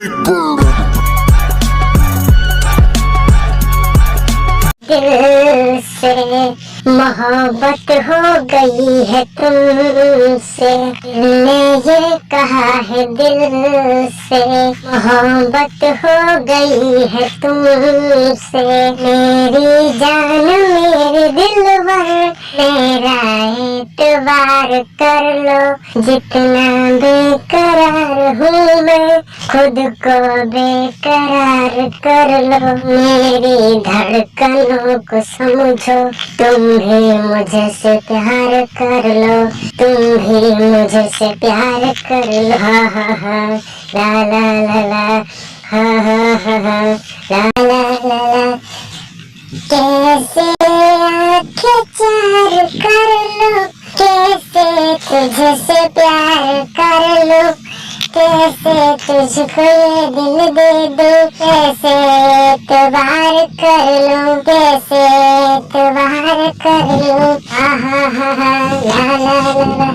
दिल से मोहब्बत हो गई है तुमसे, ने ये कहा है दिल से मोहब्बत हो गई है तुमसे। मेरी जान मेरे दिलवर, मेरा एतबार कर लो, जितना बेकरार हूँ मैं खुद को बेकरार कर लो। मेरी धड़कनों को समझो, तुम भी मुझे से प्यार कर लो, तुम भी मुझे से प्यार कर लो। हा हा हा ला ला ला ला, हा हा हा हा ला ला ला ला। कैसे आंखें चार कर लो, कैसे तुझे से प्यार कर लो, कैसे तुझको ये दिल दे दूं, कैसे एतबार कर लूं, कैसे एतबार कर लूं। हा हा हा ला ला ला ला।